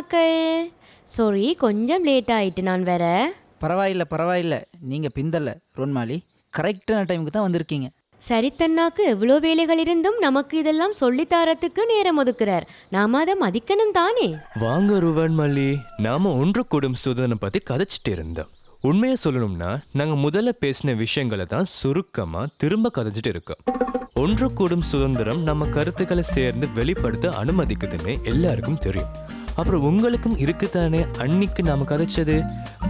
அண்ணாக்கள். Sorry, கொஞ்சம் late ஆயிட்டு நான் வேற. பரவாயில்ல, நீங்கள் பிந்தல்ல ரோன்மாலி, கரெக்டான டைமுக்கு தான் வந்திருக்கீங்க. சரித்தண்ணாக்கு எவ்வளோ வேலைகள் இருந்தும் நமக்கு இதெல்லாம் சொல்லித்தாரத்துக்கு நேரம் ஒதுக்குறார். நாம அதை மதிக்கணும் தானே. வாங்க ருவன் மல்லி, நாம ஒன்று கூடும் சுதந்திரம் பத்தி கதைச்சிட்டு இருந்தோம். உண்மையை சொல்லணும்னா நாங்க முதல்ல பேசின விஷயங்களை தான் சுருக்கமா திரும்ப கதைச்சிட்டு இருக்கோம். ஒன்று கூடும் சுதந்திரம் நம்ம கருத்துக்களை சேர்ந்து வெளிப்படுத்த அனுமதிக்குதுன்னு எல்லாருக்கும் தெரியும். அப்புறம் உங்களுக்கும் இருக்குதானே அன்னைக்கு நாம கதைச்சது.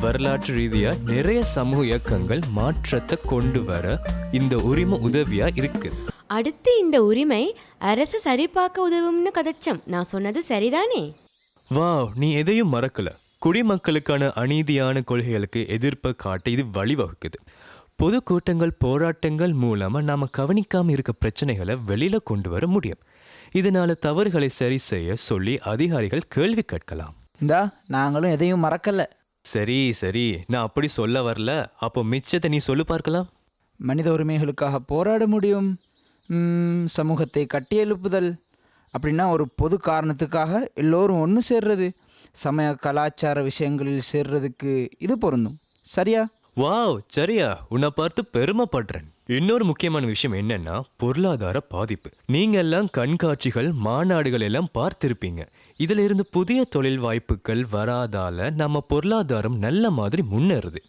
வரலாற்று ரீதியா நிறைய சமூக இயக்கங்கள் மாற்றத்தை கொண்டு வர இந்த உரிமை உதவியா இருக்கு. அடுத்து இந்த உரிமை அரசு சரிபார்க்க உதவும்னு கதைச்சம். நான் சொன்னது சரிதானே? வாவ், நீ எதையும் மறக்கல. குடிமக்களுக்கான அநீதியான கொள்கைகளுக்கு எதிர்ப்பை காட்ட இது வழிவகுக்குது. பொது கூட்டங்கள் போராட்டங்கள் மூலமா நாம கவனிக்காம இருக்க பிரச்சனைகளை வெளியில கொண்டு வர முடியும். இதனால தவறுகளை சரி செய்ய சொல்லி அதிகாரிகள் கேள்வி கேட்கலாம். இந்தா நாங்களும் எதையும் மறக்கல. சரி, நான் அப்படி சொல்ல வரல. அப்போ மிச்சத்தை நீ சொல்லு பார்க்கலாம். மனித உரிமைகளுக்காக போராட முடியும், சமூகத்தை கட்டியெழுப்புதல், அப்படின்னா ஒரு பொது காரணத்துக்காக எல்லோரும் ஒன்று சேர்றது, சமய கலாச்சார விஷயங்களில் சேர்றதுக்கு இது பொருந்தும். சரியா? வாவ், சரியா. உன்னை பார்த்து பெருமைப்படுறேன். இன்னொரு முக்கியமான விஷயம் என்னன்னா பொருளாதார பாதிப்பு. நீங்க எல்லாம் கண்காட்சிகள் மாநாடுகள் எல்லாம் பார்த்திருப்பீங்க. இதுல இருந்து புதிய தொழில் வாய்ப்புகள் வராதால நம்ம பொருளாதாரம் நல்ல மாதிரி முன்னேறுது.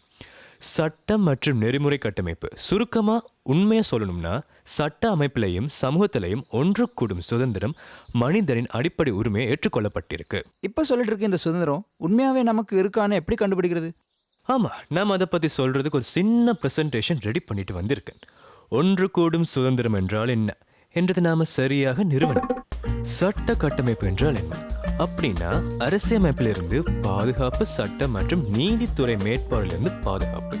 சட்டம் மற்றும் நெறிமுறை கட்டமைப்பு. சுருக்கமா உண்மையை சொல்லணும்னா சட்ட அமைப்பிலையும் சமூகத்திலையும் ஒன்று கூடும் சுதந்திரம் மனிதனின் அடிப்படை உரிமையை ஏற்றுக்கொள்ளப்பட்டிருக்கு. இப்போ சொல்லிட்டு இருக்க இந்த சுதந்திரம் உண்மையாகவே நமக்கு இருக்கான்னு எப்படி கண்டுபிடிக்கிறது? ஆமா, நான் அதை பத்தி சொல்றதுக்கு ஒரு சின்ன பிரசன்டேஷன் ரெடி பண்ணிட்டு வந்திருக்கேன். ஒன்று கூடும் சுதந்திரம் என்றால் என்ன என்றது நாம சரியாக நிறுவனம். சட்ட கட்டமைப்பு என்றால் என்ன அப்படின்னா அரசியலமைப்பிலிருந்து பாதுகாப்பு, சட்டம் மற்றும் நீதித்துறை மேற்பார்வையிலிருந்து பாதுகாப்பு.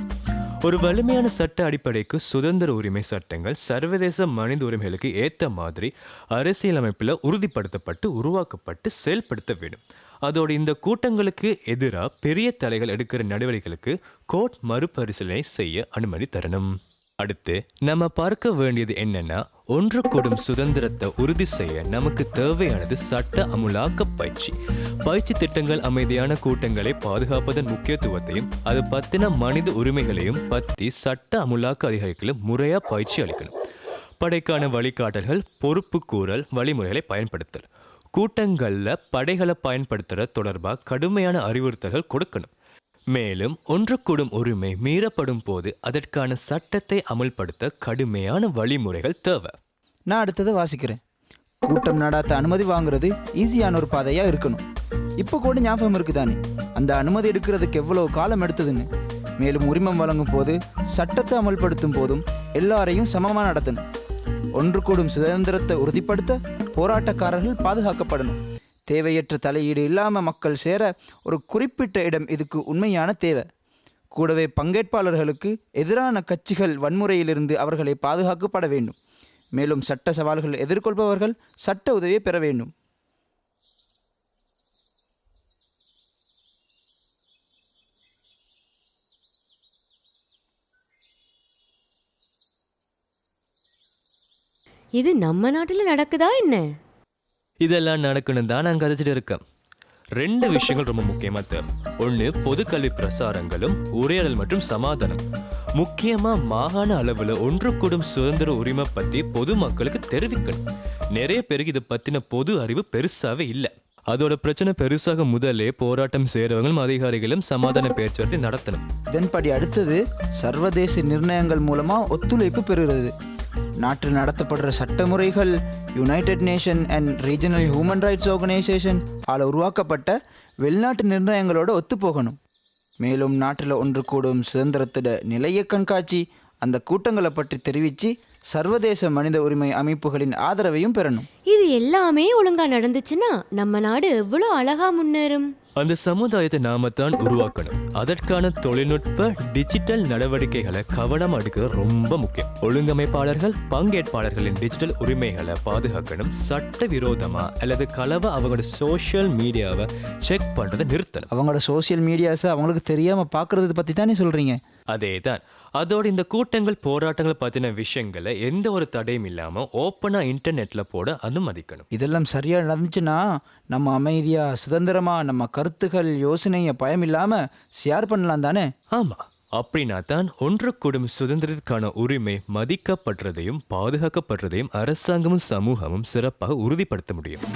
ஒரு வலிமையான சட்ட அடிப்படைக்கு சுதந்திர உரிமை சட்டங்கள் சர்வதேச மனித உரிமைகளுக்கு ஏற்ற மாதிரி அரசியலமைப்பில் உறுதிப்படுத்தப்பட்டு உருவாக்கப்பட்டு செயல்படுத்த வேண்டும். அதோடு இந்த கூட்டங்களுக்கு எதிராக பெரிய தலைகள் எடுக்கிற நடவடிக்கைகளுக்கு கோர்ட் மறுபரிசீலனை செய்ய அனுமதி தரணும். அடுத்து நம்ம பார்க்க வேண்டியது என்னன்னா ஒன்று கூடும் சுதந்திரத்தை உறுதி செய்ய நமக்கு தேவையானது சட்ட அமுலாக்க பயிற்சி திட்டங்கள் அமைதியான கூட்டங்களை பாதுகாப்பதன் முக்கியத்துவத்தையும் அது பத்தின மனித உரிமைகளையும் பற்றி சட்ட அமுலாக்க அதிகாரிகளுக்கு முறையா பயிற்சி அளிக்கணும். படைக்கான வழிகாட்டல்கள், பொறுப்பு கூறல் வழிமுறைகளை பயன்படுத்தல், கூட்டங்களில் படைகளை பயன்படுத்துகிற தொடர்பாக கடுமையான அறிவுறுத்தல்கள் கொடுக்கணும். மேலும் ஒன்று கூடும் உரிமை மீறப்படும் போது அதற்கான சட்டத்தை அமல்படுத்த கடுமையான வழிமுறைகள் தேவை. நான் அடுத்ததை வாசிக்கிறேன். கூட்டம் நடாத்த அனுமதி வாங்குறது ஈஸியான ஒரு பாதையாக இருக்கணும். இப்போ கூட ஞாபகம் இருக்குதானே அந்த அனுமதி எடுக்கிறதுக்கு எவ்வளோ காலம் எடுத்ததுன்னு. மேலும் உரிமம் வழங்கும் போது சட்டத்தை அமல்படுத்தும் போதும் எல்லாரையும் சமமாக நடத்தணும். ஒன்று கூடும் சுதந்திரத்தை உறுதிப்படுத்த போராட்டக்காரர்கள் பாதுகாக்கப்படணும். தேவையற்ற தலையீடு இல்லாமல் மக்கள் சேர ஒரு குறிப்பிட்ட இடம் இதுக்கு உண்மையான தேவை. கூடவே பங்கேற்பாளர்களுக்கு எதிரான கட்சிகள் வன்முறையிலிருந்து அவர்களை பாதுகாக்கப்பட வேண்டும். மேலும் சட்ட சவால்கள் எதிர்கொள்பவர்கள் சட்ட உதவியை பெற வேண்டும். இது நம்ம நாட்டில் நடக்குதா என்ன? இதெல்லாம் நடக்கணும் தான் நான் கதைச்சிட்டு இருக்கேன். 2 விஷயங்கள் ரொம்ப முக்கியமா தேவை. ஒன்று பொதுக்கல்வி பிரசாரங்களும் உரையாடல் மற்றும் சமாதானம். முக்கியமா மாகாண அளவில் ஒன்று கூடும் சுதந்திர உரிமை பற்றி பொதுமக்களுக்கு தெரிவிக்கணும். நிறைய பேருக்கு இதை பற்றின பொது அறிவு பெருசாவே இல்லை. அதோட பிரச்சனை பெருசாக முதலே போராட்டம் செய்கிறவங்களும் அதிகாரிகளும் சமாதான பேச்சுவார்த்தை நடத்தணும். இதன்படி அடுத்தது சர்வதேச நிர்ணயங்கள் மூலமாக ஒத்துழைப்பு பெறுகிறது. நாட்டில் நடத்தப்படுற சட்டமுறைகள் United Nation and regional human rights organisation ஆல் உருவாக்கப்பட்ட வெளிநாட்டு நிர்ணயங்களோடு ஒத்துப்போகணும். மேலும் நாட்டில் ஒன்று கூடும் சுதந்திரத்தோட நிலைய கண்காட்சி அந்த கூட்டங்களை பற்றி தெரிவித்து சர்வதேச மனித உரிமை அமைப்புகளின் ஆதரவையும் பெறணும். இது எல்லாமே ஒழுங்கா நடந்துச்சுன்னா நம்ம நாடு எவ்வளோ அழகா முன்னேறும். அந்த சமுதாயத்தை நாம தான் உருவாக்கணும். அதற்கான தொழில்நுட்ப டிஜிட்டல் நடவடிக்கைகளை கவனம் எடுக்கிறது ரொம்ப முக்கியம். ஒழுங்கமைப்பாளர்கள் பங்கேற்பாளர்களின் டிஜிட்டல் உரிமைகளை பாதுகாக்கணும். சட்ட விரோதமா அல்லது கலவை அவங்களோட சோஷியல் மீடியாவை செக் பண்றதை நிறுத்தணும். அவங்களோட சோசியல் மீடியாஸை அவங்களுக்கு தெரியாமல் பார்க்கறது பற்றி தானே சொல்கிறீங்க? அதே தான். அதோட இந்த கூட்டங்கள் போராட்டங்கள் பற்றின விஷயங்களை எந்த ஒரு தடையும் இல்லாமல் ஓப்பனாக இன்டர்நெட்டில் போட அனுமதிக்கணும். இதெல்லாம் சரியாக நடந்துச்சுன்னா நம்ம அமைதியாக சுதந்திரமாக நம்ம கருத்துகள் யோசனையை பயம் இல்லாமல் ஷேர் பண்ணலாம் தானே? ஆமாம், அப்படின்னா தான் ஒன்று கூடும் சுதந்திரத்துக்கான உரிமை மதிக்கப்படுறதையும் பாதுகாக்கப்படுறதையும் அரசாங்கமும் சமூகமும் சிறப்பாக உறுதிப்படுத்த முடியும்.